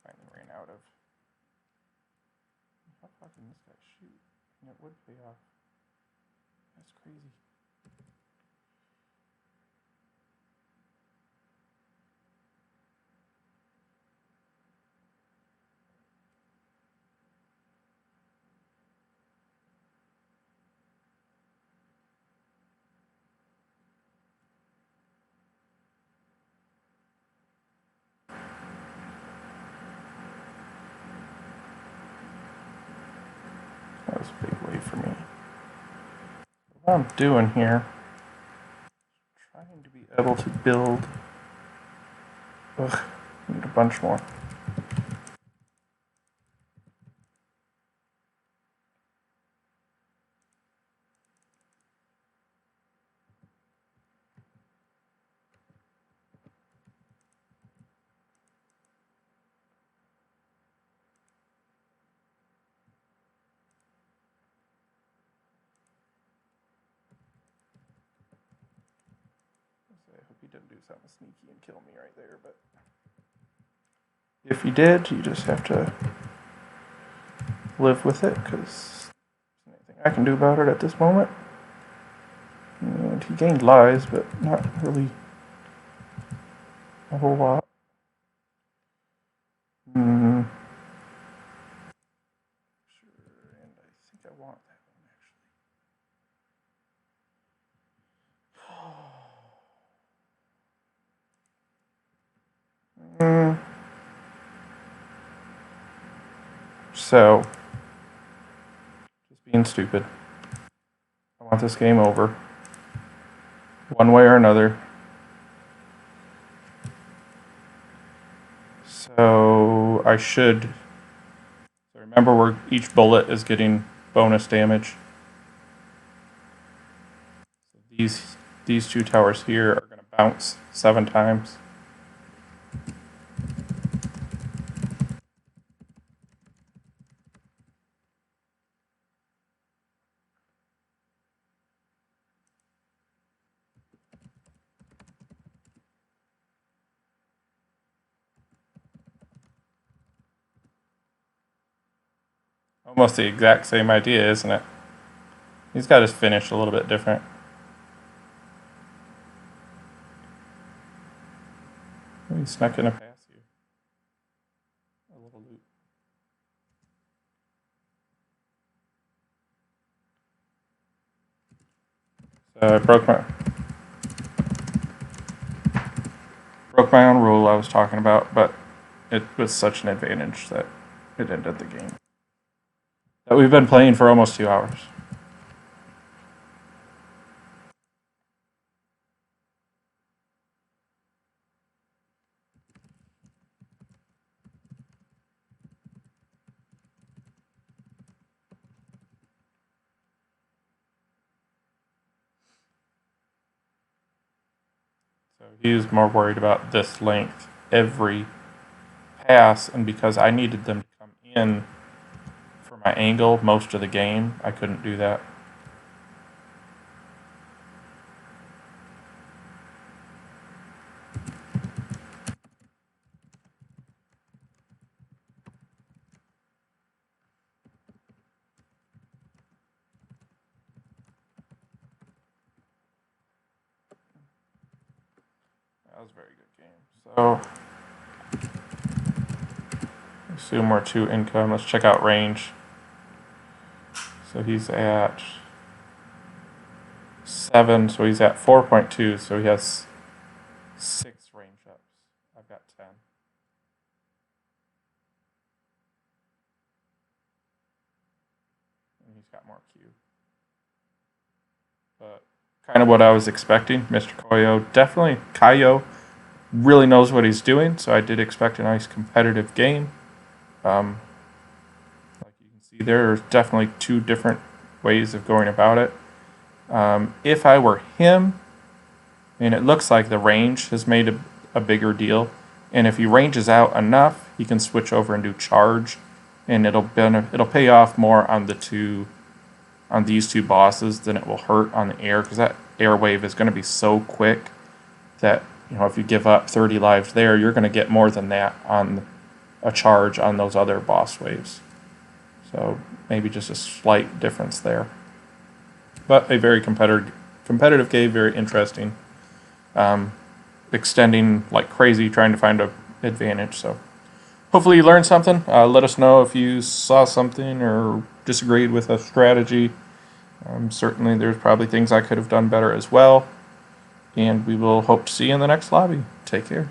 Finally ran out of. How far can this guy shoot? And it would pay off. That's crazy. was a big wave for me. What I'm doing here, trying to be able to build. Ugh, I need a bunch more. I hope he didn't do something sneaky and kill me right there, but if he did, you just have to live with it, because there's anything I can do about it at this moment. And he gained lies, but not really a whole lot. Sure, and I think I want that one, actually. So, just being stupid. I want this game over, one way or another. So I should. Remember, where each bullet is getting bonus damage. So these two towers here are going to bounce 7 times. Almost the exact same idea, isn't it? He's got his finish a little bit different. He snuck in a pass here. A little loot. So I broke my own rule I was talking about, but it was such an advantage that it ended the game. That we've been playing for almost 2 hours. So he's more worried about this length every pass, and because I needed them to come in for my angle most of the game, I couldn't do that. That was a very good game. So, assume we're 2 income. Let's check out range. So he's at 7, so he's at 4.2, so he has 6 range ups. I've got 10. And he's got more Q. But kind of what I was expecting. Mr. Kayo really knows what he's doing, so I did expect a nice competitive game. Like you can see, there's definitely 2 different ways of going about it. If I were him, and it looks like the range has made a bigger deal, and if he ranges out enough, he can switch over and do charge, and it'll pay off more on these 2 bosses than it will hurt on the air, because that air wave is going to be so quick that, you know, if you give up 30 lives there, you're going to get more than that on a charge on those other boss waves. So maybe just a slight difference there. But a very competitive game, very interesting. Extending like crazy, trying to find an advantage. So hopefully you learned something. Let us know if you saw something or disagreed with a strategy. Certainly there's probably things I could have done better as well. And we will hope to see you in the next lobby. Take care.